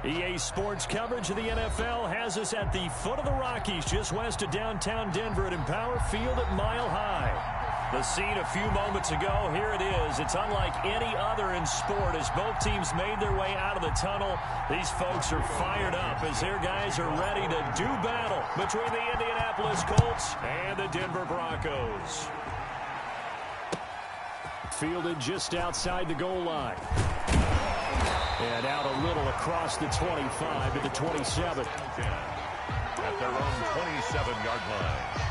EA Sports coverage of the NFL has us at the foot of the Rockies, just west of downtown Denver at Empower Field at Mile High. The scene a few moments ago, here it is. It's unlike any other in sport as both teams made their way out of the tunnel. These folks are fired up as their guys are ready to do battle between the Indianapolis Colts and the Denver Broncos. Fielded just outside the goal line. And out a little across the 25 to the 27. At their own 27-yard line.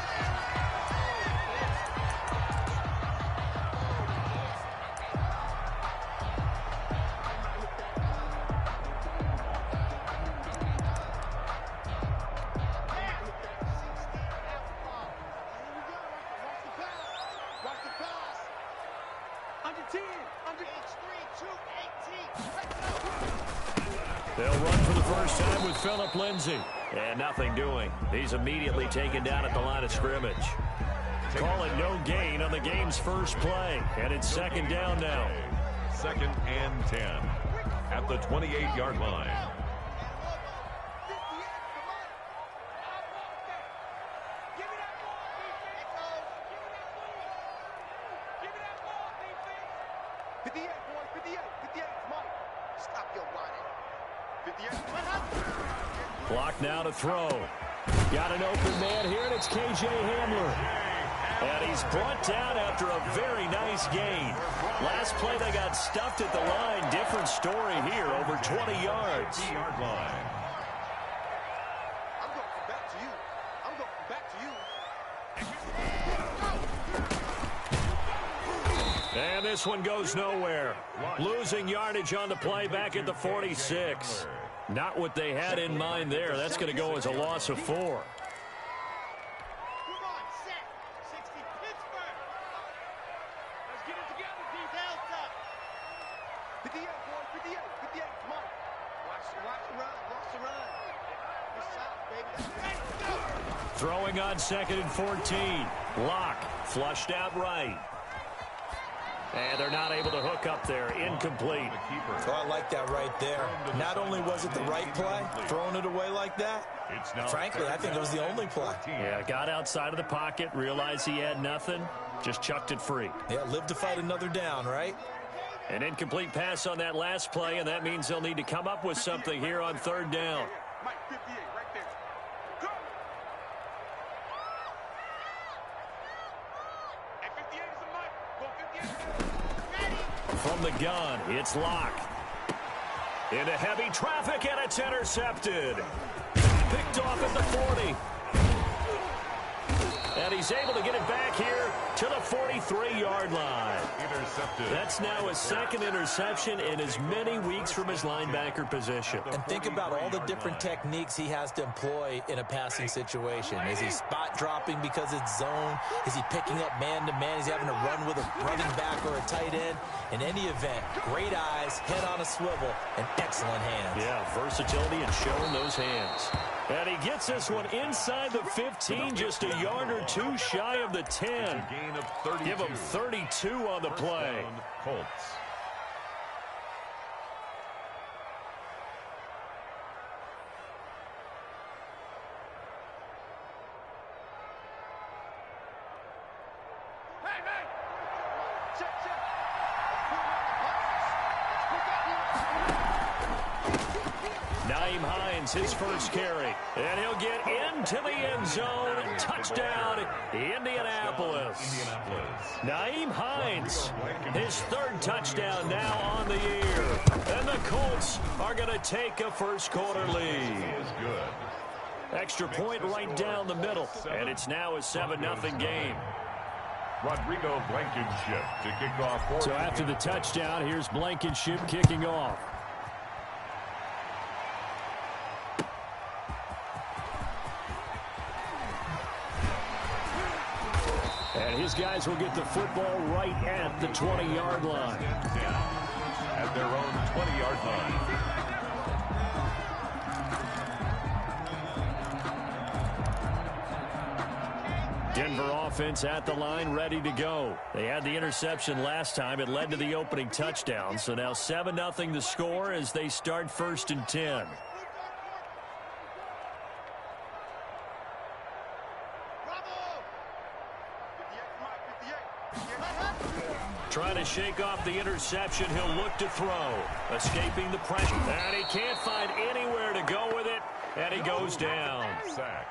They'll run for the first time with Phillip Lindsay. And nothing doing. He's immediately taken down at the line of scrimmage. Call it no gain on the game's first play. And it's second down now. 2nd and 10 at the 28-yard line. Clock now to throw. Got an open man here, and it's K.J. Hamler. And he's brought down after a very nice gain. Last play they got stuffed at the line. Different story here, over 20 yards. Line. I'm going back to you. I'm going back to you. And this one goes nowhere. Losing yardage on the play back at the 46. Not what they had in mind there. That's going to go as a loss of 4. Come on, set. 60 Pittsburgh. Let's get it together, D. Delta. 58, boy. 58. 58. Come on. Watch the run. Watch the run. Good shot, baby. Throwing on 2nd and 14. Lock flushed out right. And they're not able to hook up there. Incomplete. Oh, I like that right there. Not only was it the right play, throwing it away like that, frankly, I think it was the only play. Yeah, got outside of the pocket, realized he had nothing, just chucked it free. Yeah, live to fight another down, right? An incomplete pass on that last play, and that means they'll need to come up with something here on 3rd down. Mike, 58, right there. Go! Hey, 58 is a Mike. Go 58. From the gun, it's Lock. Into heavy traffic, and it's intercepted. Picked off at the 40. And he's able to get it back here to the 43-yard line. Intercepted. That's now his 2nd interception in as many weeks from his linebacker position. And think about all the different techniques he has to employ in a passing situation. Is he spot dropping because it's zone? Is he picking up man-to-man? Is he having to run with a running back or a tight end? In any event, great eyes, head on a swivel, and excellent hands. Yeah, versatility and showing those hands. And he gets this one inside the 15, just a yard or two shy of the 10. Gain of 32. Give him 32 on the play. Colts. His first carry, and he'll get into the end zone. Touchdown, Indianapolis. Naeem Hines, his 3rd touchdown now on the year. And the Colts are going to take a first-quarter lead. Extra point right down the middle, and it's now a 7-0 game. Rodrigo Blankenship to kick off. So after the touchdown, here's Blankenship kicking off. And his guys will get the football right at the 20-yard line. At their own 20-yard line. Denver offense at the line, ready to go. They had the interception last time. It led to the opening touchdown. So now 7-0 the score as they start 1st and 10. Trying to shake off the interception. He'll look to throw. Escaping the pressure. And he can't find anywhere to go with it. And he goes down.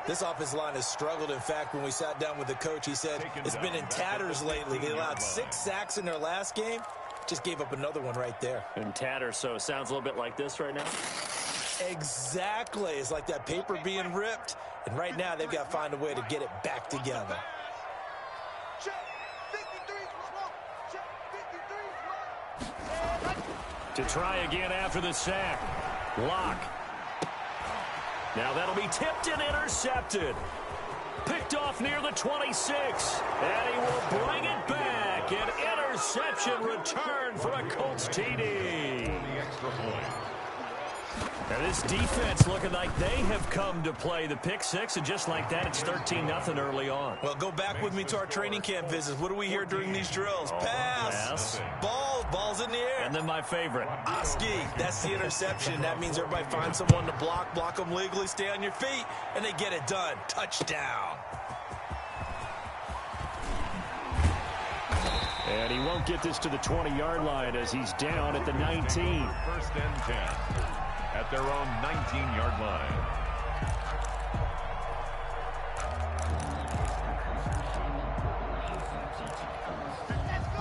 This offensive line has struggled. In fact, when we sat down with the coach, he said it's been in tatters lately. They allowed 6 sacks in their last game. Just gave up another one right there. In tatters, so it sounds a little bit like this right now. Exactly. It's like that paper being ripped. And right now, they've got to find a way to get it back together. To try again after the sack. Lock. Now that'll be tipped and intercepted. Picked off near the 26. And he will bring it back. An interception return for a Colts TD. The extra point. Now this defense looking like they have come to play the pick six, and just like that, it's 13-0 early on. Well, go back with me to our training camp visits. What do we hear during these drills? Pass. Ball's in the air. And then my favorite. Oski, that's the interception. That means everybody finds someone to block them legally, stay on your feet, and they get it done. Touchdown. And he won't get this to the 20-yard line as he's down at the 19. 1st and 10 at their own 19-yard line.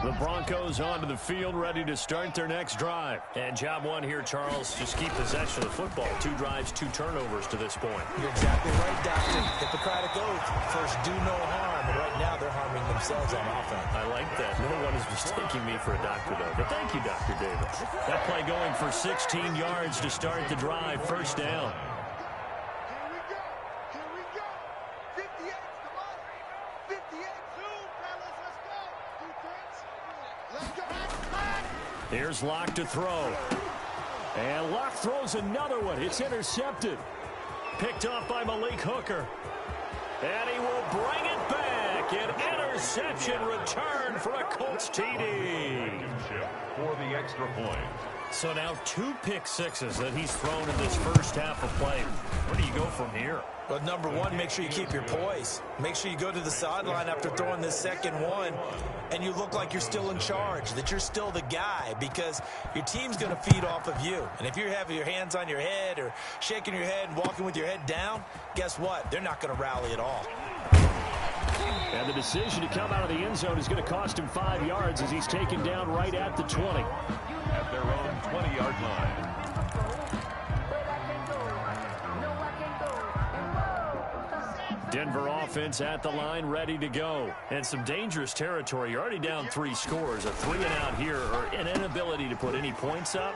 The Broncos onto the field, ready to start their next drive. And job one here, Charles, just keep possession of the football. 2 drives, 2 turnovers to this point. You're exactly right, Doctor. Hippocratic oath. First, do no harm. And right now, they're harming themselves on offense. I like that. No one is mistaking me for a doctor, though. But thank you, Dr. Davis. That play going for 16 yards to start the drive. 1st down. Here's Locke to throw. And Locke throws another one. It's intercepted. Picked off by Malik Hooker. And he will bring it back. An interception return for a Colts TD. For the extra point. So now 2 pick sixes that he's thrown in this first half of play. Where do you go from here? Well, number one, make sure you keep your poise. Make sure you go to the sideline after throwing this second one, and you look like you're still in charge, that you're still the guy, because your team's going to feed off of you. And if you're having your hands on your head or shaking your head and walking with your head down, guess what? They're not going to rally at all. And the decision to come out of the end zone is going to cost him 5 yards as he's taken down right at the 20. At their own 20-yard line. Denver offense at the line, ready to go. And some dangerous territory. You're already down 3 scores. A 3-and-out here, or an inability to put any points up.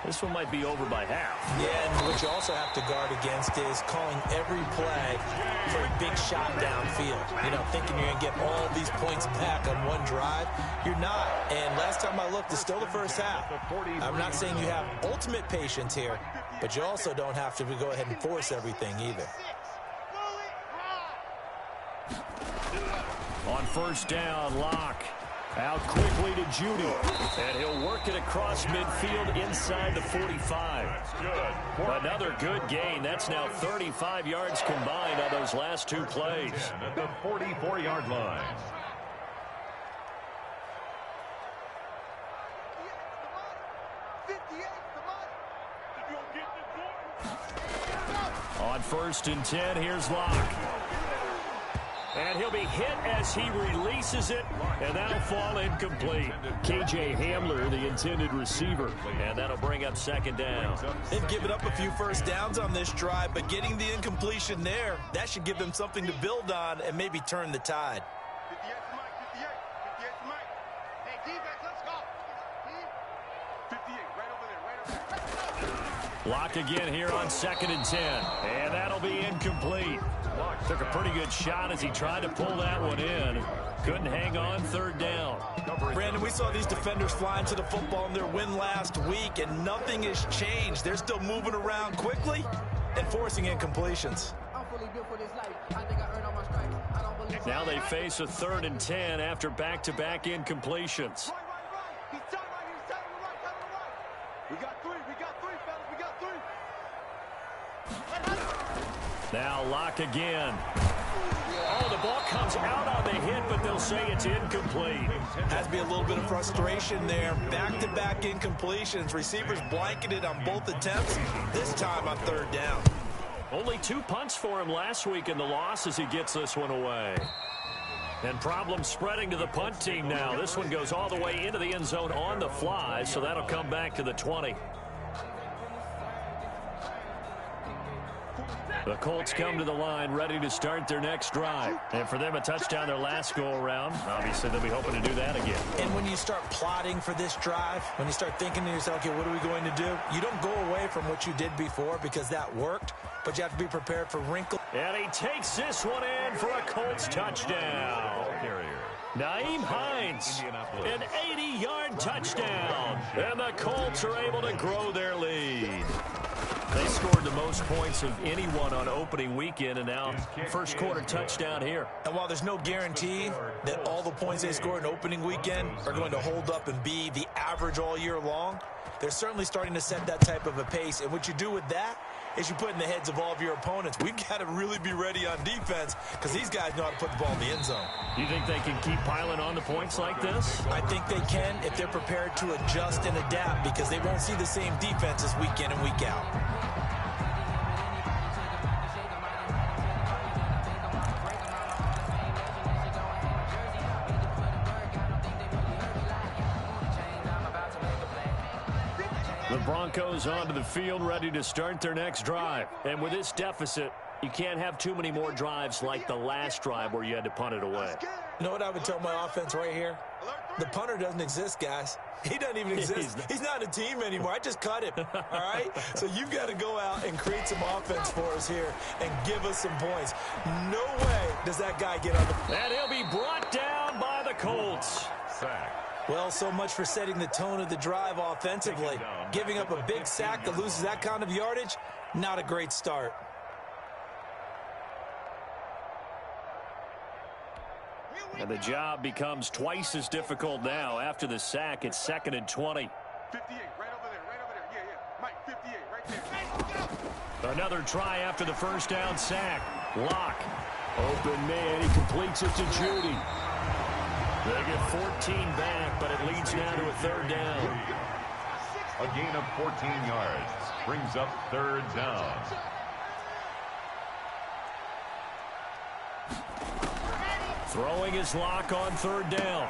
This one might be over by half. Yeah, and what you also have to guard against is calling every play for a big shot downfield. You know, thinking you're going to get all these points back on one drive. You're not. And last time I looked, it's still the first half. I'm not saying you have ultimate patience here, but you also don't have to go ahead and force everything either. On 1st down, Locke. Out quickly to Judy. And he'll work it across midfield inside the 45. That's good. Another good gain. That's now 35 yards combined on those last 2 plays. At the 44-yard line. On 1st and 10, here's Locke. And he'll be hit as he releases it, and that'll fall incomplete. K.J. Hamler, the intended receiver, and that'll bring up 2nd down. They've given up a few first downs on this drive, but getting the incompletion there, that should give them something to build on and maybe turn the tide. 58 to Mike. Hey, defense, let's go. 58, right over there. Locke again here on 2nd and 10, and that'll be incomplete. Took a pretty good shot as he tried to pull that one in. Couldn't hang on 3rd down. Brandon, we saw these defenders flying to the football in their win last week, and nothing has changed. They're still moving around quickly and forcing incompletions. I'm fully built for this life. I think I earned all my stripes. I don't believe Now they face a 3rd and 10 after back-to-back incompletions. He's tight right here. He's tight on the right. Tight on the right. We got three. We got three, fellas. We got three. Now Locke again. Oh, the ball comes out on the hit, but they'll say it's incomplete. Has to be a little bit of frustration there. Back-to-back incompletions. Receivers blanketed on both attempts, this time on 3rd down. Only 2 punts for him last week in the loss as he gets this one away. And problems spreading to the punt team now. This one goes all the way into the end zone on the fly, so that'll come back to the 20. The Colts come to the line ready to start their next drive. And for them, a touchdown their last go-around. Obviously, they'll be hoping to do that again. And when you start plotting for this drive, when you start thinking to yourself, okay, what are we going to do? You don't go away from what you did before because that worked, but you have to be prepared for wrinkles. And he takes this one in for a Colts touchdown. Naeem Hines, an 80-yard touchdown. And the Colts are able to grow their lead. They scored the most points of anyone on opening weekend, and now first quarter touchdown here. And while there's no guarantee that all the points they scored in opening weekend are going to hold up and be the average all year long, they're certainly starting to set that type of a pace. And what you do with that is you put in the heads of all of your opponents, we've got to really be ready on defense because these guys know how to put the ball in the end zone. You think they can keep piling on the points like this? I think they can if they're prepared to adjust and adapt because they won't see the same defenses week in and week out. The Broncos onto the field ready to start their next drive. And with this deficit, you can't have too many more drives like the last drive where you had to punt it away. You know what I would tell my offense right here? The punter doesn't exist, guys. He doesn't even exist. He's not a team anymore. I just cut him, all right? So you've got to go out and create some offense for us here and give us some points. No way does that guy get on the... And he'll be brought down by the Colts. Sack. Well, so much for setting the tone of the drive offensively. Giving up a big sack that loses that kind of yardage, not a great start. And the job becomes twice as difficult now. After the sack, it's 2nd and 20. 58, right over there, right over there. Yeah, yeah. Mike, 58, right there. Hey, go! Another try after the first down sack. Locke. Open man. He completes it to Judy. They get 14 back, but it leads now to a 3rd down. A gain of 14 yards brings up 3rd down. Throwing his Locke on 3rd down.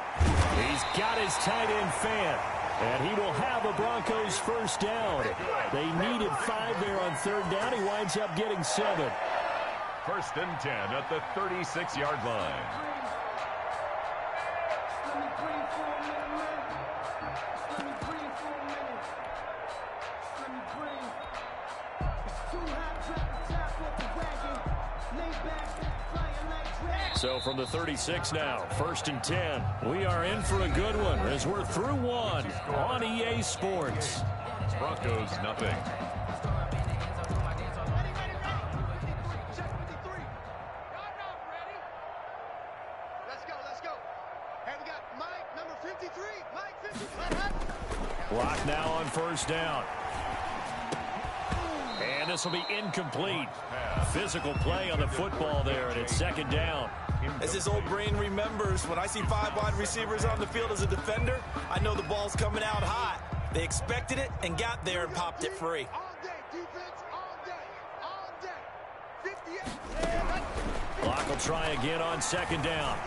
He's got his tight end fan. And he will have a Broncos first down. They needed 5 there on 3rd down. He winds up getting 7. 1st and 10 at the 36-yard line. So from the 36 now, 1st and 10. We are in for a good one as we're through one on EA Sports. Broncos, nothing. Let's go. Hey, we got Mike, number 53. Mike, 53. Locke now on 1st down. And this will be incomplete. Physical play on the football there, and it's 2nd down. As his old brain remembers, when I see 5 wide receivers on the field as a defender, I know the ball's coming out hot. They expected it and got there and popped it free. All day, defense, all day. 58. Locke will try again on 2nd down.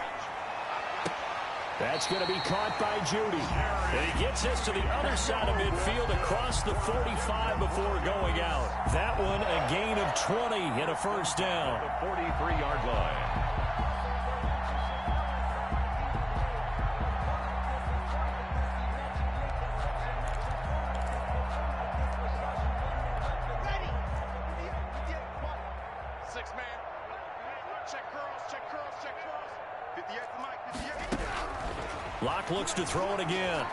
That's going to be caught by Judy. And he gets this to the other side of midfield across the 45 before going out. That one a gain of 20 and a first down. The 43-yard line. Locke looks to throw it again.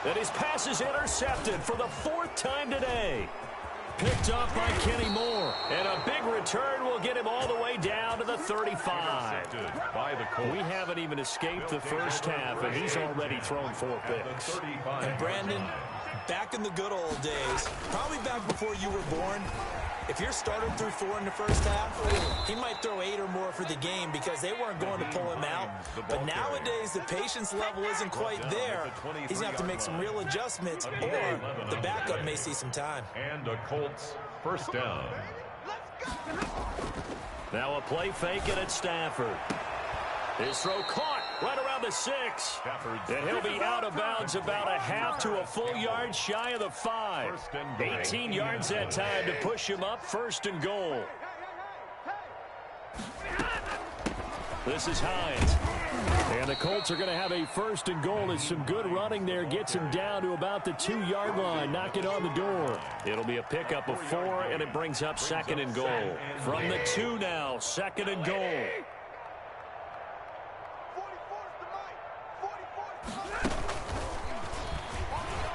And his pass is intercepted for the 4th time today. Picked up by Kenny Moore. And a big return will That'll get him all the way down to the 35. By the Colts. We haven't even escaped the first half, and he's already thrown 4 picks. And Brandon, back in the good old days, probably back before you were born, if your starter threw 4 in the first half, he might throw 8 or more for the game because they weren't going to pull him out. But nowadays, the patience level isn't quite there. He's going to have to make some real adjustments, or the backup may see some time. And a Colts first down. Now a play fake it at Stafford. His throw caught right around the 6. And he'll be out of bounds about a half to a full yard shy of the 5. 18 yards that time to push him up 1st and goal. This is Hines. And the Colts are going to have a 1st and goal as some good running there gets him down to about the 2-yard line. Knock it on the door. It'll be a pickup of 4, and it brings up 2nd and goal. From the 2 now, 2nd and goal.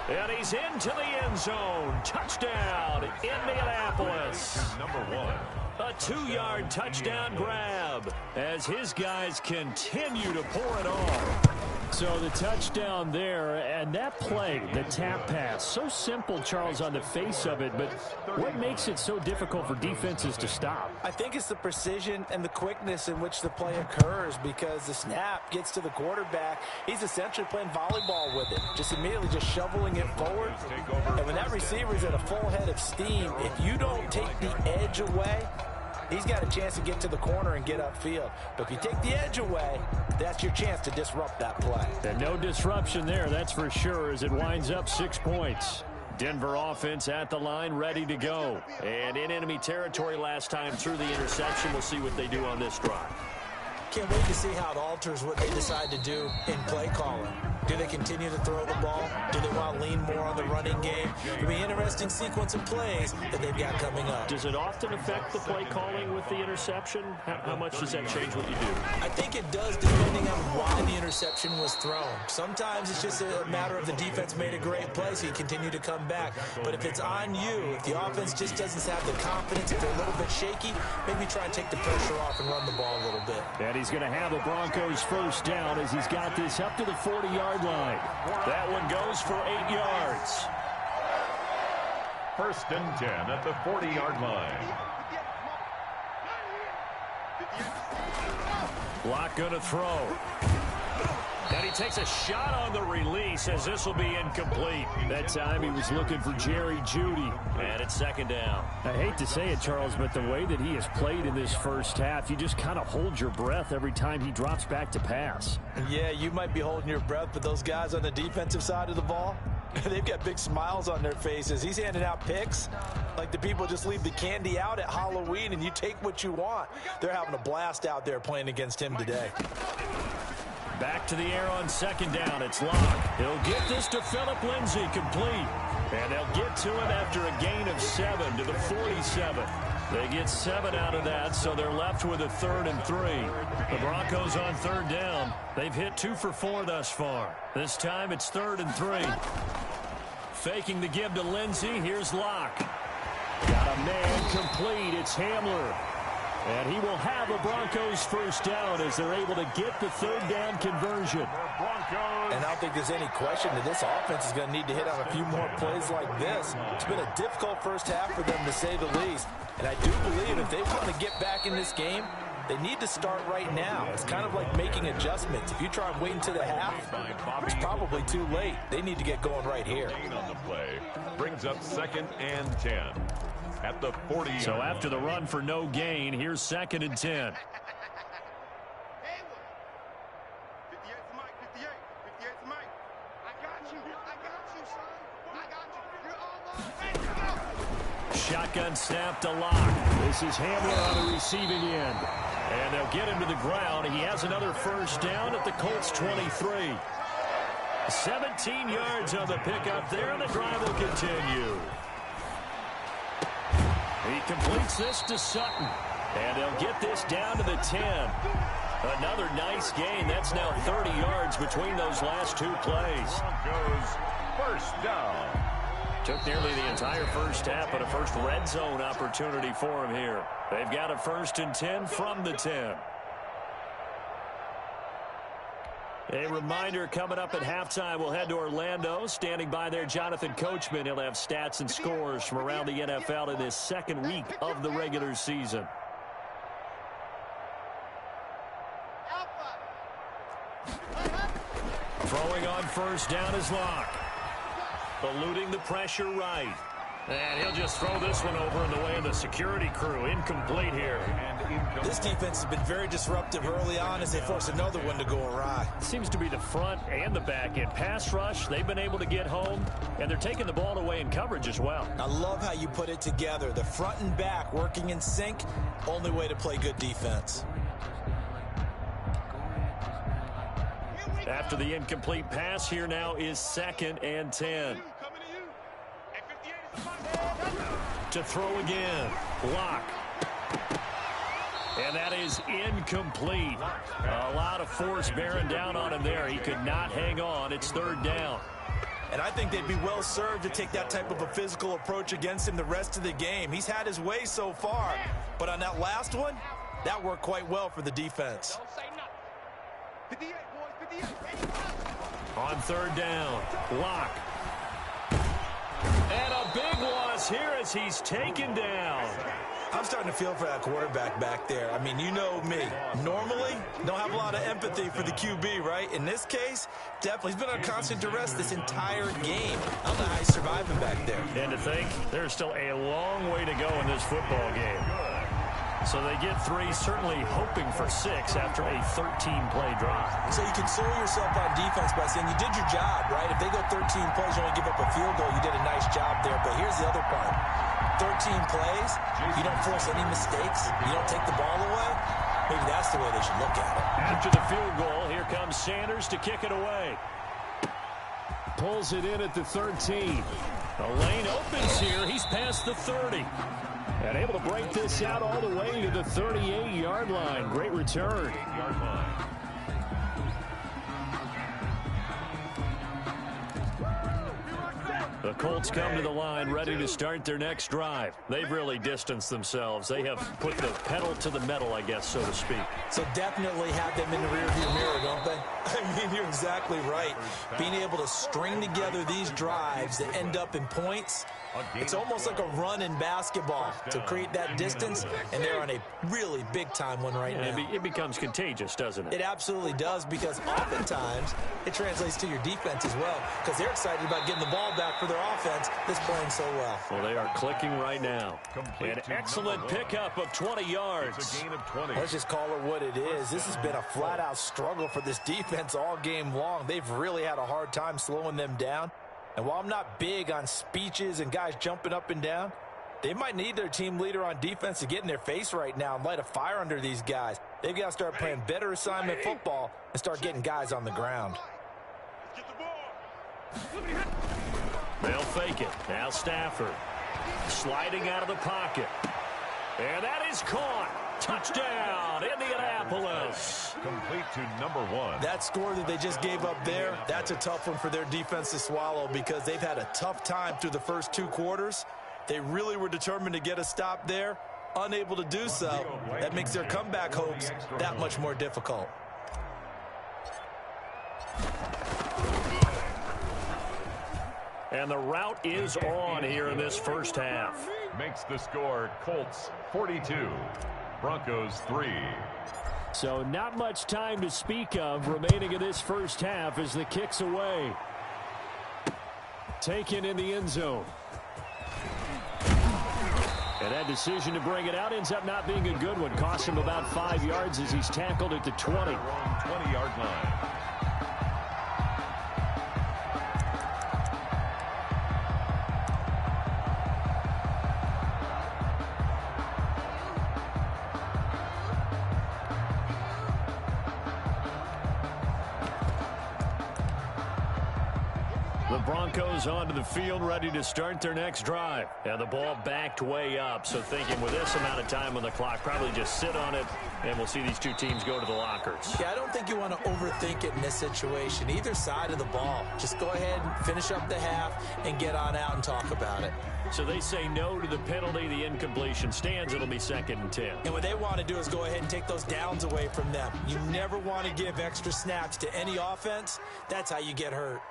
And he's into the end zone. Touchdown, Indianapolis. Number 1. A 2-yard touchdown grab as his guys continue to pour it on. So the touchdown there, and that play, the tap pass, so simple, Charles, on the face of it, but what makes it so difficult for defenses to stop? I think it's the precision and the quickness in which the play occurs, because the snap gets to the quarterback. He's essentially playing volleyball with it, just immediately just shoveling it forward. And when that receiver's at a full head of steam, if you don't take the edge away, he's got a chance to get to the corner and get upfield. But if you take the edge away, that's your chance to disrupt that play. And no disruption there, that's for sure, as it winds up 6 points. Denver offense at the line, ready to go. And in enemy territory last time through the interception. We'll see what they do on this drive. Can't wait to see how it alters what they decide to do in play calling. Do they continue to throw the ball? Do they want to lean more on the running game? It'll be an interesting sequence of plays that they've got coming up. Does it often affect the play calling with the interception? How much does that change what you do? I think it does, depending on why the interception was thrown. Sometimes it's just a matter of the defense made a great play, so you continue to come back. But if it's on you, if the offense just doesn't have the confidence, if they're a little bit shaky, maybe try and take the pressure off and run the ball a little bit. And he's going to have the Broncos first down as he's got this up to the 40-yard line. That one goes for 8 yards. 1st and 10 at the 40-yard line. Locke going to throw. And he takes a shot on the release as this will be incomplete. That time he was looking for Jerry Jeudy. And it's 2nd down. I hate to say it, Charles, but the way that he has played in this first half, you just kind of hold your breath every time he drops back to pass. Yeah, you might be holding your breath, but those guys on the defensive side of the ball, they've got big smiles on their faces. He's handing out picks like the people just leave the candy out at Halloween and you take what you want. They're having a blast out there playing against him today. Back to the air on 2nd down. It's Locke. He'll get this to Phillip Lindsay, complete. And they'll get to him after a gain of 7 to the 47. They get 7 out of that, so they're left with a 3rd and 3. The Broncos on 3rd down. They've hit 2 for 4 thus far. This time it's 3rd and 3. Faking the give to Lindsay. Here's Locke. Got a man complete. It's Hamler. And he will have a Broncos first down as they're able to get the 3rd down conversion. And I don't think there's any question that this offense is going to need to hit on a few more plays like this. It's been a difficult first half for them, to say the least. And I do believe if they want to get back in this game, they need to start right now. It's kind of like making adjustments. If you try and wait until the half, it's probably too late. They need to get going right here. On the play brings up 2nd and 10. At the 40. So after the run for no gain, here's 2nd and 10. Shotgun snap to Locke. This is Hamler on the receiving end. And they'll get him to the ground. He has another first down at the Colts 23. 17 yards on the pickup there, and the drive will continue. He completes this to Sutton. And they'll get this down to the 10. Another nice gain. That's now 30 yards between those last 2 plays. Broncos first down. Took nearly the entire first half, but a first red zone opportunity for him here. They've got a 1st and 10 from the 10. A reminder coming up at halftime, we'll head to Orlando. Standing by there, Jonathan Coachman. He'll have stats and scores from around the NFL in this second week of the regular season. Throwing on first down is Locke. Eluding the pressure right. And he'll just throw this one over in the way of the security crew. Incomplete here. This defense has been very disruptive early on as they force another one to go awry. Seems to be the front and the back end. Pass rush, they've been able to get home, and they're taking the ball away in coverage as well. I love how you put it together. The front and back working in sync, only way to play good defense. After the incomplete pass, here now is 2nd and 10. To throw again. Block. And that is incomplete. A lot of force bearing down on him there. He could not hang on. It's 3rd down. And I think they'd be well served to take that type of a physical approach against him the rest of the game. He's had his way so far. But on that last one, that worked quite well for the defense. On 3rd down. Block. And a big loss here as he's taken down. I'm starting to feel for that quarterback back there. I mean, you know me. Normally, don't have a lot of empathy for the QB, right? In this case, definitely. He's been on constant duress this entire game. I don't know how he's surviving back there. And to think, there's still a long way to go in this football game. So they get 3, certainly hoping for 6 after a 13-play drive. So you console yourself on defense by saying you did your job, right? If they go 13 plays, you only give up a field goal, you did a nice job there. But here's the other part. 13 plays, you don't force any mistakes, you don't take the ball away. Maybe that's the way they should look at it. After the field goal, here comes Sanders to kick it away. Pulls it in at the 13. The lane opens here. He's past the 30. And able to break this out all the way to the 38-yard line. Great return. The Colts come to the line ready to start their next drive. They've really distanced themselves. They have put the pedal to the metal, I guess, so to speak. So definitely have them in the rearview mirror, don't they? I mean, you're exactly right. Being able to string together these drives that end up in points, it's almost like a run in basketball to create that distance, and they're on a really big-time one right now. It becomes contagious, doesn't it? It absolutely does, because oftentimes it translates to your defense as well, because they're excited about getting the ball back for their offense that's playing so well. Well, they are clicking right now. An excellent pickup of 20 yards. It's a gain of 20. Let's just call it what it is. This has been a flat-out struggle for this defense all game long. They've really had a hard time slowing them down. And while I'm not big on speeches and guys jumping up and down, they might need their team leader on defense to get in their face right now and light a fire under these guys. They've got to start playing better assignment football and start getting guys on the ground. They'll fake it. Now Stafford sliding out of the pocket. And that is caught. Touchdown, Indianapolis. Complete to number 1. That score that they just gave up there, that's a tough one for their defense to swallow, because they've had a tough time through the first 2 quarters. They really were determined to get a stop there, unable to do so. That makes their comeback hopes that much more difficult. And the route is on here in this first half. Makes the score Colts 42, Broncos 3. So not much time to speak of remaining in this first half as the kick's away. Taken in the end zone. And that decision to bring it out ends up not being a good one. Costs him about 5 yards as he's tackled at the 20. 20-yard line. The Broncos onto the field, ready to start their next drive. And the ball backed way up, so thinking with this amount of time on the clock, probably just sit on it, and we'll see these two teams go to the lockers. Yeah, I don't think you want to overthink it in this situation. Either side of the ball. Just go ahead and finish up the half and get on out and talk about it. So they say no to the penalty. The incompletion stands. It'll be 2nd and 10. And what they want to do is go ahead and take those downs away from them. You never want to give extra snaps to any offense. That's how you get hurt.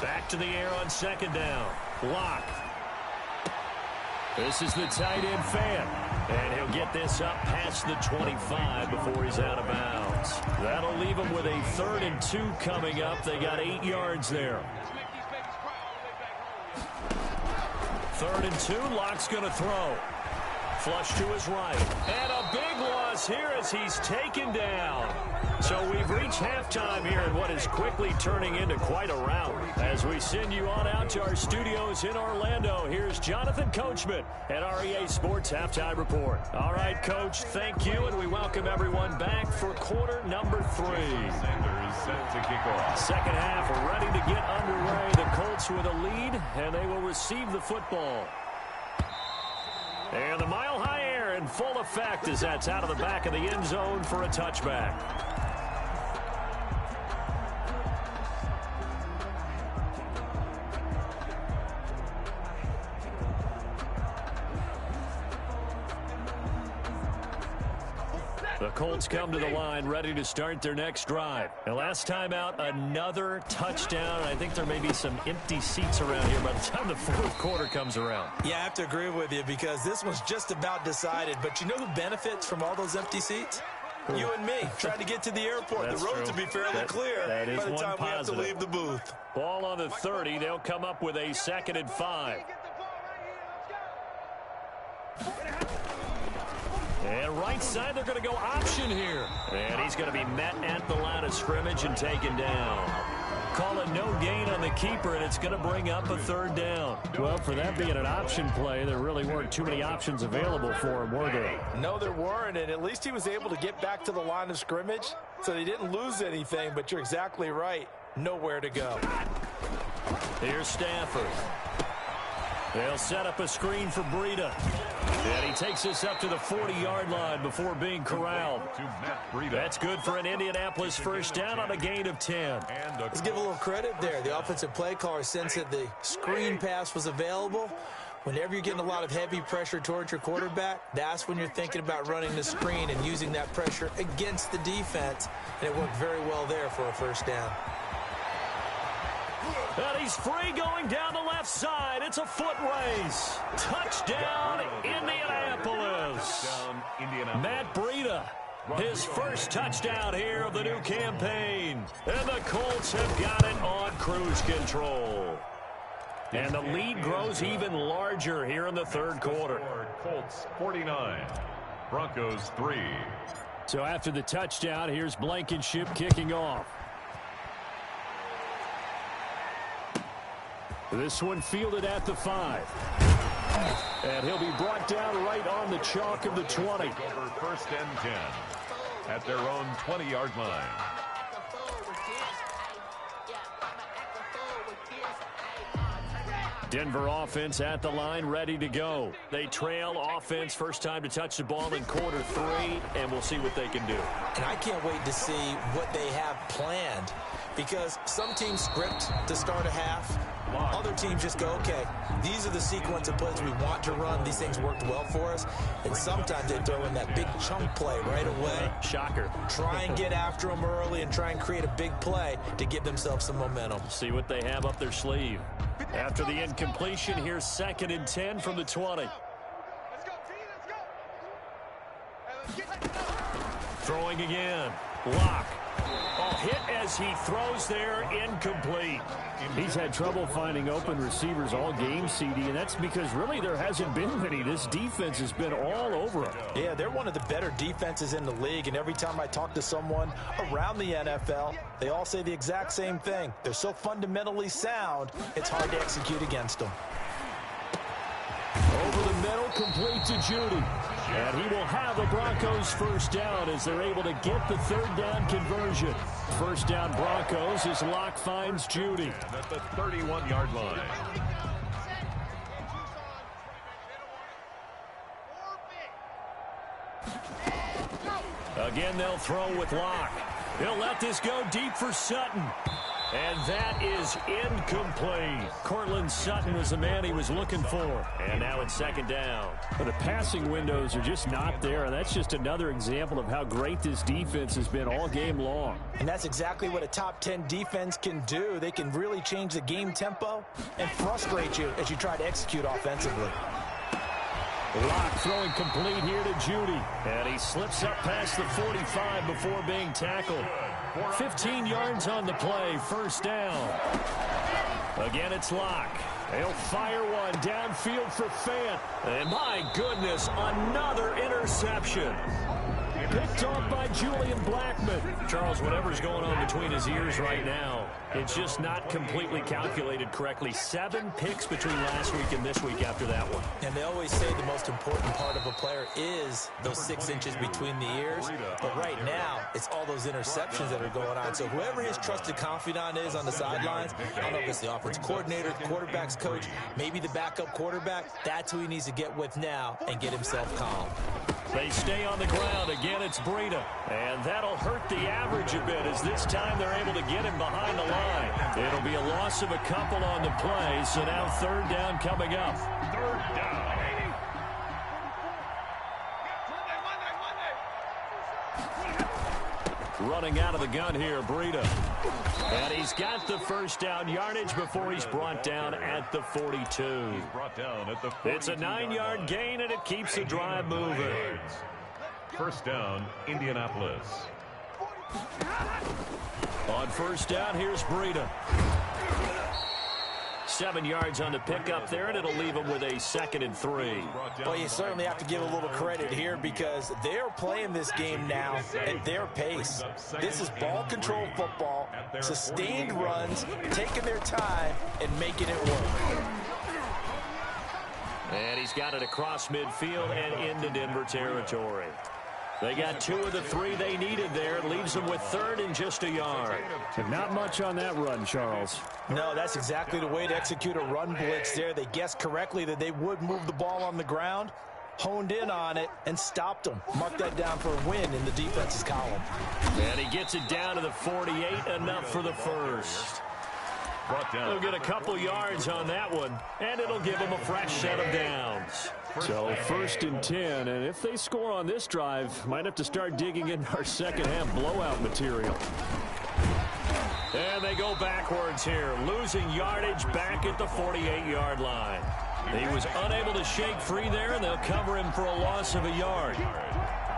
Back to the air on 2nd down. Lock. This is the tight end fan. And he'll get this up past the 25 before he's out of bounds. That'll leave him with a 3rd and 2 coming up. They got 8 yards there. 3rd and 2. Lock's going to throw. Flush to his right. And a big loss here as he's taken down. So we've reached halftime here in what is quickly turning into quite a rout. As we send you on out to our studios in Orlando, here's Jonathan Coachman at REA Sports Halftime Report. All right, Coach, thank you, and we welcome everyone back for quarter number 3. Sanders set to kick off. Second half ready to get underway. The Colts with a lead, and they will receive the football. And the mile-high air in full effect as that's out of the back of the end zone for a touchback. The Colts come to the line ready to start their next drive. And last time out, another touchdown. I think there may be some empty seats around here by the time the 4th quarter comes around. Yeah, I have to agree with you because this one's just about decided. But you know who benefits from all those empty seats? You and me, trying to get to the airport. That's the roads true. will be fairly clear that is by the time one we have to positive. leave the booth. Ball on the 30. They'll come up with a 2nd and 5. And right side, they're going to go option here. And he's going to be met at the line of scrimmage and taken down. Call it no gain on the keeper, and it's going to bring up a 3rd down. Well, for that being an option play, there really weren't too many options available for him, were there? No, there weren't, and at least he was able to get back to the line of scrimmage, so he didn't lose anything, but you're exactly right. Nowhere to go. Here's Stafford. They'll set up a screen for Breida. And he takes this up to the 40-yard line before being corralled. That's good for an Indianapolis first down on a gain of 10. Let's give a little credit there. The offensive play caller sensed that the screen pass was available. Whenever you're getting a lot of heavy pressure towards your quarterback, that's when you're thinking about running the screen and using that pressure against the defense. And it worked very well there for a first down. And he's free going down the left side. It's a foot race. Touchdown, Indianapolis. Matt Breida, his first touchdown here of the new campaign. And the Colts have got it on cruise control. And the lead grows even larger here in the 3rd quarter. Colts 49, Broncos 3. So after the touchdown, here's Blankenship kicking off. This one fielded at the 5. And he'll be brought down right on the chalk of the 20. Over 1st and 10 at their own 20-yard line. Denver offense at the line, ready to go. They trail offense, first time to touch the ball in quarter 3, and we'll see what they can do. And I can't wait to see what they have planned, because some teams script to start a half. Other teams just go, okay, these are the sequence of plays we want to run. These things worked well for us. And sometimes they throw in that big chunk play right away. Shocker. Try and get after them early and try and create a big play to give themselves some momentum. See what they have up their sleeve. After the incompletion, here's 2nd and 10 from the 20. Let's go, T, let's go. Throwing again. Lock. Oh, hit as he throws there, incomplete. He's had trouble finding open receivers all game, CD, and that's because really there hasn't been many. This defense has been all over him. Yeah, they're one of the better defenses in the league, and every time I talk to someone around the NFL, they all say the exact same thing. They're so fundamentally sound, it's hard to execute against them. Over the middle, complete to Judy. And he will have the Broncos first down as they're able to get the 3rd down conversion. First down Broncos as Locke finds Judy. At the 31-yard line. Again, they'll throw with Locke. He'll let this go deep for Sutton. And that is incomplete. Cortland Sutton was the man he was looking for. And now it's second down. But the passing windows are just not there. And that's just another example of how great this defense has been all game long. And that's exactly what a top 10 defense can do. They can really change the game tempo and frustrate you as you try to execute offensively. Locke throwing complete here to Judy. And he slips up past the 45 before being tackled. 15 yards on the play, first down. Again, it's Locke. He'll fire one downfield for Fant. And my goodness, another interception. Picked off by Julian Blackman. Charles, whatever's going on between his ears right now, it's just not completely calculated correctly. 7 picks between last week and this week after that one. And they always say the most important part of a player is those 6 inches between the ears. But right now, it's all those interceptions that are going on. So whoever his trusted confidant is on the sidelines, I don't know if it's the offense coordinator, the quarterback's coach, maybe the backup quarterback, that's who he needs to get with now and get himself calm. They stay on the ground. Again, it's Breida. And that'll hurt the average a bit as this time they're able to get him behind the line. It'll be a loss of a couple on the play, so now third down coming up. Third down. Running out of the gun here, Breida. And he's got the first down yardage before he's brought down at the 42. He's brought down at the 42. It's a 9-yard gain, and it keeps the drive moving. First down, Indianapolis. On first down, here's Breida. 7 yards on the pickup there, and it'll leave him with a 2nd and 3. Well, you certainly have to give a little credit here because they're playing this game now at their pace. This is ball control football, sustained runs, taking their time, and making it work. And he's got it across midfield and into Denver territory. They got 2 of the 3 they needed there. Leaves them with third and just a yard. And not much on that run, Charles. No, that's exactly the way to execute a run blitz there. They guessed correctly that they would move the ball on the ground, honed in on it, and stopped them. Mark that down for a win in the defense's column. And he gets it down to the 48, enough for the first. He'll get a couple yards on that one, and it'll give him a fresh set of downs. So first and 10, and if they score on this drive, might have to start digging in our second half blowout material. And they go backwards here, losing yardage back at the 48-yard line. He was unable to shake free there, and they'll cover him for a loss of a yard.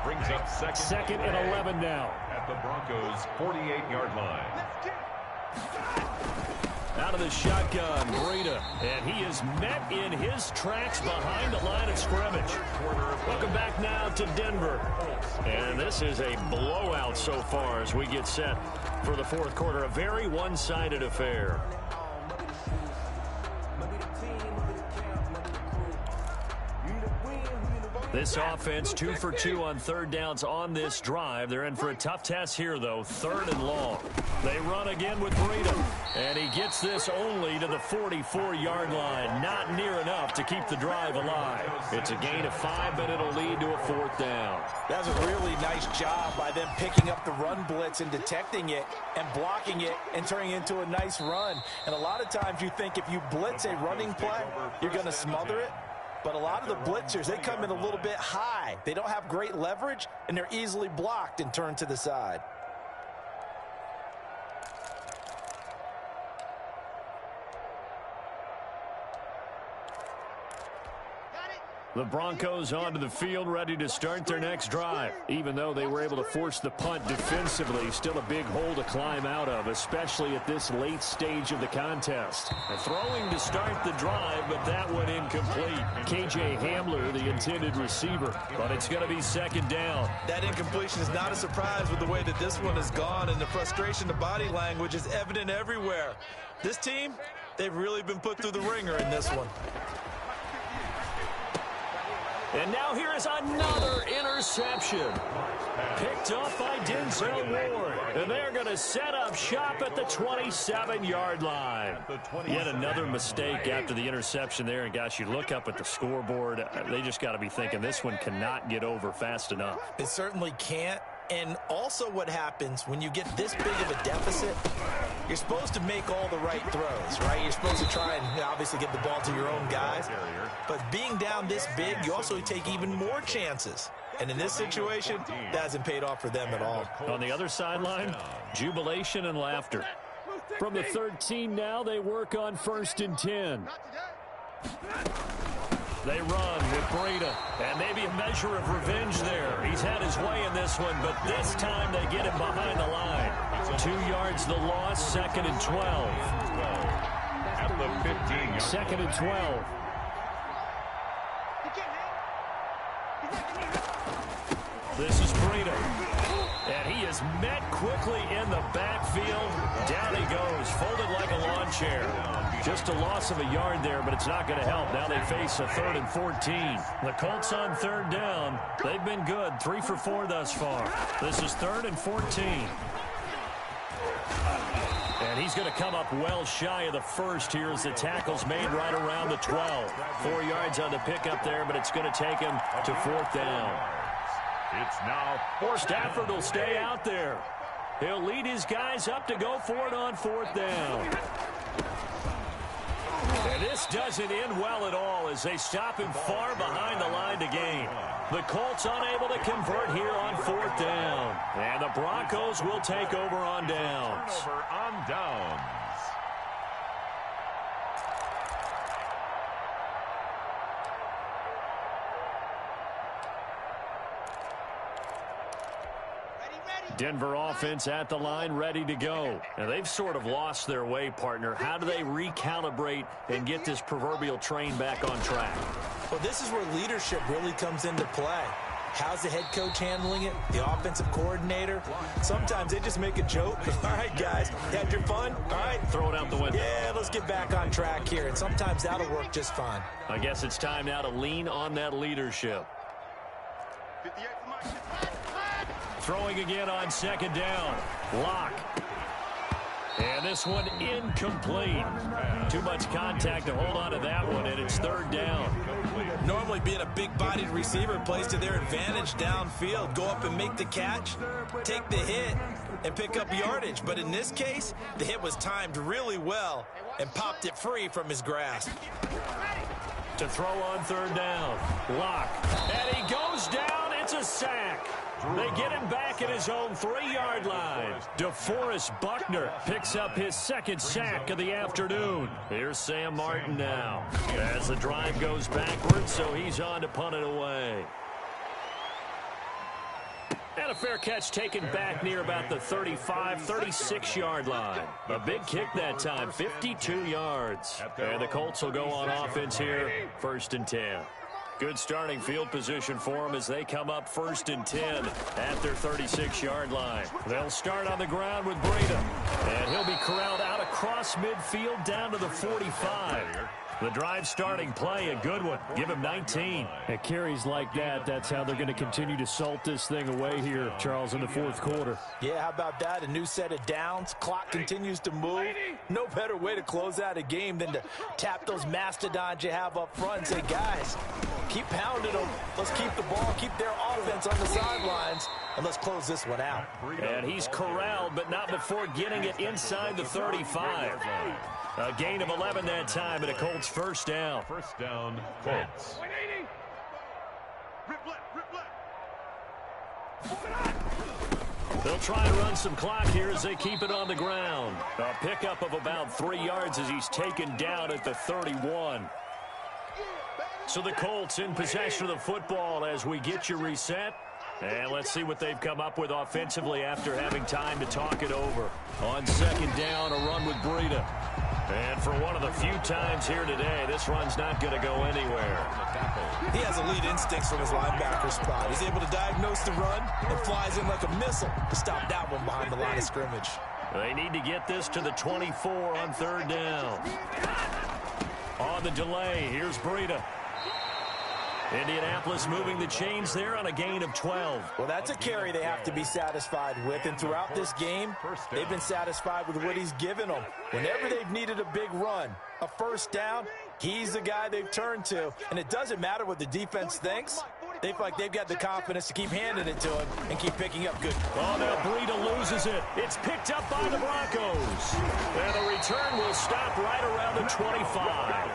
Brings up second and 11 now. At the Broncos' 48-yard line. Out of the shotgun, Breida, and he is met in his tracks behind the line of scrimmage. Welcome back now to Denver. And this is a blowout so far as we get set for the fourth quarter. A very one-sided affair. This offense 2 for 2 on third downs on this drive. They're in for a tough test here, though. 3rd and long. They run again with Breida. And he gets this only to the 44-yard line. Not near enough to keep the drive alive. It's a gain of 5, but it'll lead to a 4th down. That was a really nice job by them picking up the run blitz and detecting it and blocking it and turning it into a nice run. And a lot of times you think if you blitz a running play, you're going to smother it. But a lot of the blitzers, they come in a little bit high. They don't have great leverage, and they're easily blocked and turned to the side. The Broncos onto the field, ready to start their next drive. Even though they were able to force the punt defensively, still a big hole to climb out of, especially at this late stage of the contest. A throwing to start the drive, but that one incomplete. KJ Hamler, the intended receiver, but it's going to be second down. That incompletion is not a surprise with the way that this one has gone, and the frustration, the body language is evident everywhere. This team, they've really been put through the ringer in this one. And now here is another interception. Picked off by Denzel Ward. And they're going to set up shop at the 27-yard line. Yet another mistake after the interception there. And, gosh, you look up at the scoreboard. They just got to be thinking this one cannot get over fast enough. It certainly can't. And also what happens when you get this big of a deficit, you're supposed to make all the right throws, right? You're supposed to try and obviously get the ball to your own guys. But being down this big, you also take even more chances. And in this situation, that hasn't paid off for them at all. On the other sideline, jubilation and laughter. From the 13 now, they work on 1st and 10. They run with Breida, and maybe a measure of revenge there. He's had his way in this one, but this time they get him behind the line. 2 yards the loss, 2nd and 12. At the 15. 2nd and 12. This is Breida. And he is met quickly in the backfield. Down he goes, folded like a lawn chair. Just a loss of a yard there, but it's not going to help. Now they face a 3rd and 14. The Colts on 3rd down. They've been good, 3 for 4 thus far. This is 3rd and 14. And he's going to come up well shy of the first here as the tackle's made right around the 12. 4 yards on the pickup there, but it's going to take him to 4th down. It's now Stafford will stay out there. He'll lead his guys up to go for it on 4th down. And this doesn't end well at all as they stop him far behind the line to gain. The Colts unable to convert here on 4th down. And the Broncos will take over on downs. turnover on downs. Denver offense at the line, ready to go. Now, they've sort of lost their way, partner. How do they recalibrate and get this proverbial train back on track? Well, this is where leadership really comes into play. How's the head coach handling it? The offensive coordinator? Sometimes they just make a joke. All right, guys, you had your fun? All right. Throw it out the window. Yeah, let's get back on track here. And sometimes that'll work just fine. I guess it's time now to lean on that leadership. 58 for Mike. Throwing again on 2nd down. Lock. And this one incomplete. Too much contact to hold on to that one, and it's 3rd down. Normally being a big-bodied receiver plays to their advantage downfield. Go up and make the catch, take the hit, and pick up yardage. But in this case, the hit was timed really well and popped it free from his grasp. To throw on 3rd down. Lock. And he goes down. It's a sack. They get him back at his own 3-yard line. DeForest Buckner picks up his 2nd sack of the afternoon. Here's Sam Martin now as the drive goes backwards, so he's on to punt it away. And a fair catch taken back near about the 35, 36-yard line. A big kick that time, 52 yards. And the Colts will go on offense here, 1st and 10. Good starting field position for them as they come up 1st and 10 at their 36-yard line. They'll start on the ground with Breida. And he'll be corralled out across midfield down to the 45. The drive starting play, a good one. Give him 19. At carries like that, that's how they're going to continue to salt this thing away here, Charles, in the 4th quarter. Yeah, how about that? A new set of downs. Clock continues to move. No better way to close out a game than to tap those mastodons you have up front and say, guys, keep pounding them. Let's keep the ball, keep their offense on the sidelines, and let's close this one out. And he's corralled, but not before getting it inside the 35. A gain of 11 that time, and a Colts 1st down. 1st down, Colts. Rip left. They'll try and run some clock here as they keep it on the ground. A pickup of about 3 yards as he's taken down at the 31. So the Colts in possession of the football as we get you reset. And let's see what they've come up with offensively after having time to talk it over. On 2nd down, a run with Breida. And for one of the few times here today, this run's not going to go anywhere. He has elite instincts from his linebacker spot. He's able to diagnose the run and flies in like a missile to stop that one behind the line of scrimmage. They need to get this to the 24 on 3rd down. On the delay, here's Breida. Indianapolis moving the chains there on a gain of 12. Well, that's a carry they have to be satisfied with. And throughout this game, they've been satisfied with what he's given them. Whenever they've needed a big run, a first down, he's the guy they've turned to. And it doesn't matter what the defense thinks. They feel like they've got the confidence to keep handing it to him and keep picking up good. Oh, now Breida loses it. It's picked up by the Broncos. And the return will stop right around the 25.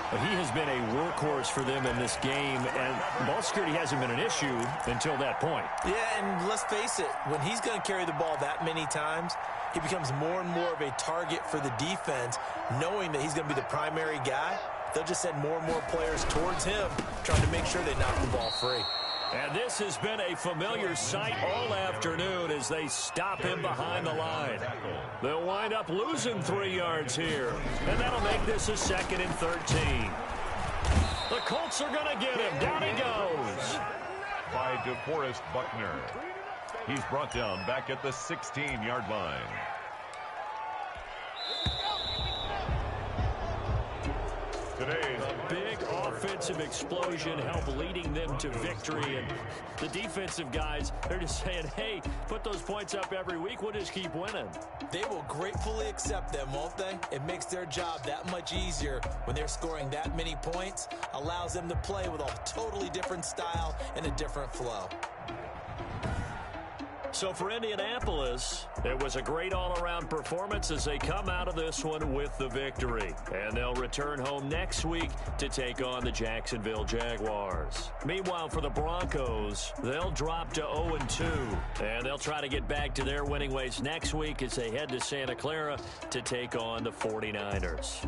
He has been a workhorse for them in this game, and ball security hasn't been an issue until that point. Yeah, and let's face it, when he's going to carry the ball that many times, he becomes more and more of a target for the defense, knowing that he's going to be the primary guy. They'll just send more and more players towards him, trying to make sure they knock the ball free. And this has been a familiar sight all afternoon as they stop him behind the line. They'll wind up losing 3 yards here, and that'll make this a 2nd and 13. The Colts are going to get him. Down he goes. By DeForest Buckner. He's brought down back at the 16-yard line. Today's big offensive explosion helped leading them to victory, and the defensive guys, they're just saying, hey, put those points up every week, we'll just keep winning. They will gratefully accept them, won't they? It makes their job that much easier when they're scoring that many points, allows them to play with a totally different style and a different flow. So for Indianapolis, it was a great all-around performance as they come out of this one with the victory. And they'll return home next week to take on the Jacksonville Jaguars. Meanwhile, for the Broncos, they'll drop to 0-2. And they'll try to get back to their winning ways next week as they head to Santa Clara to take on the 49ers.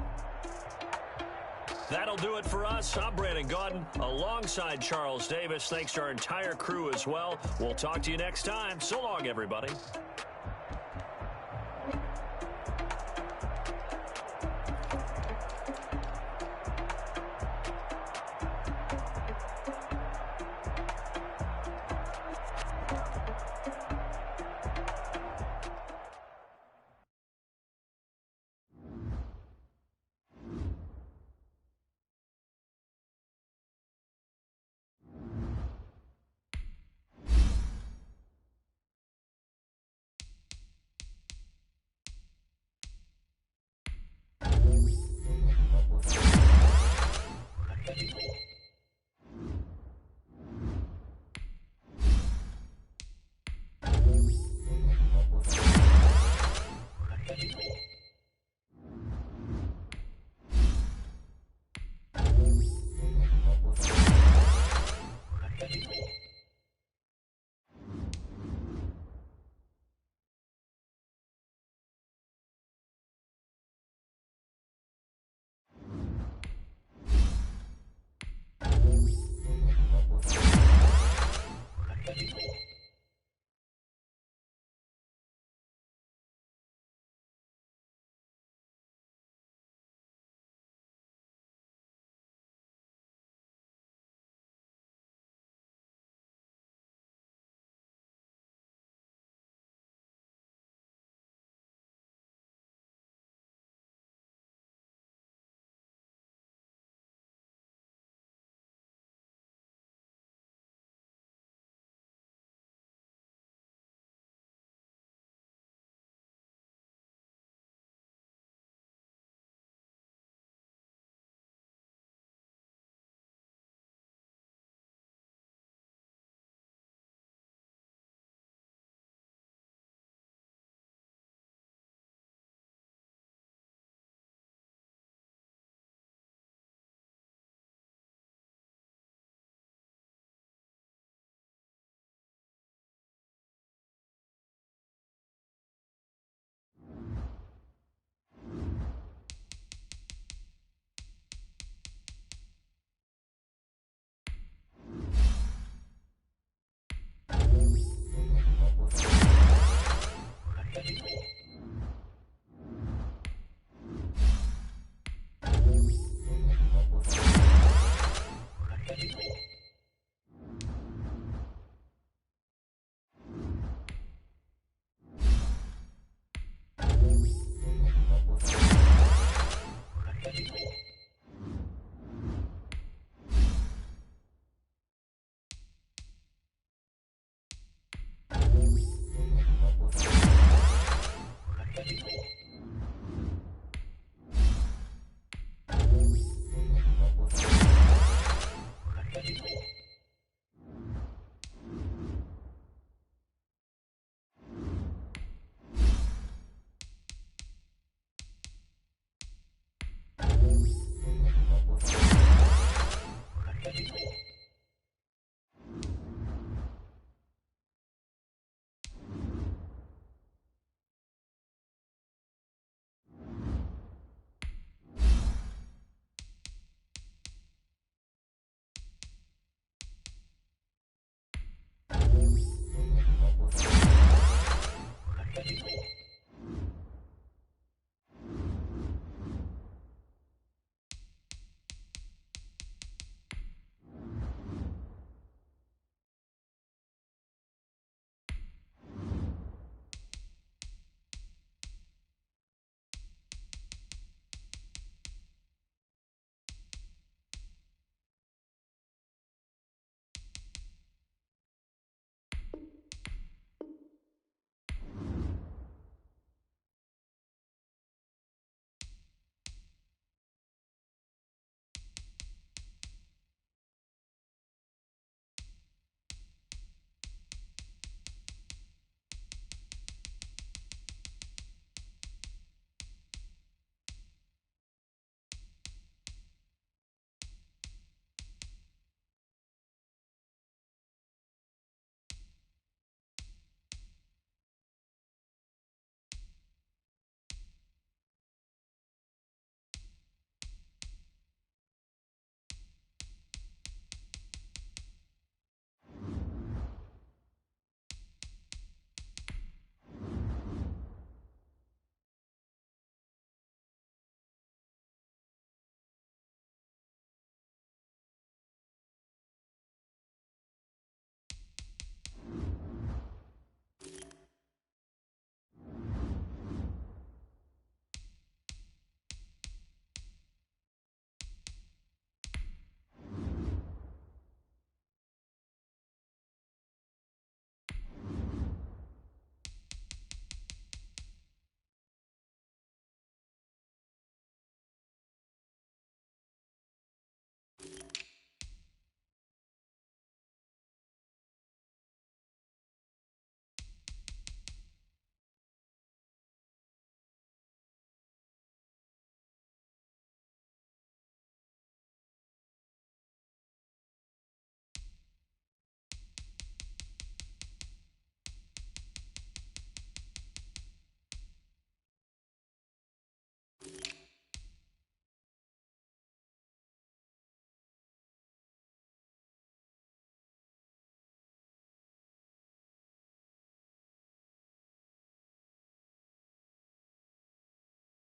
That'll do it for us. I'm Brandon Gaudin alongside Charles Davis. Thanks to our entire crew as well. We'll talk to you next time. So long, everybody.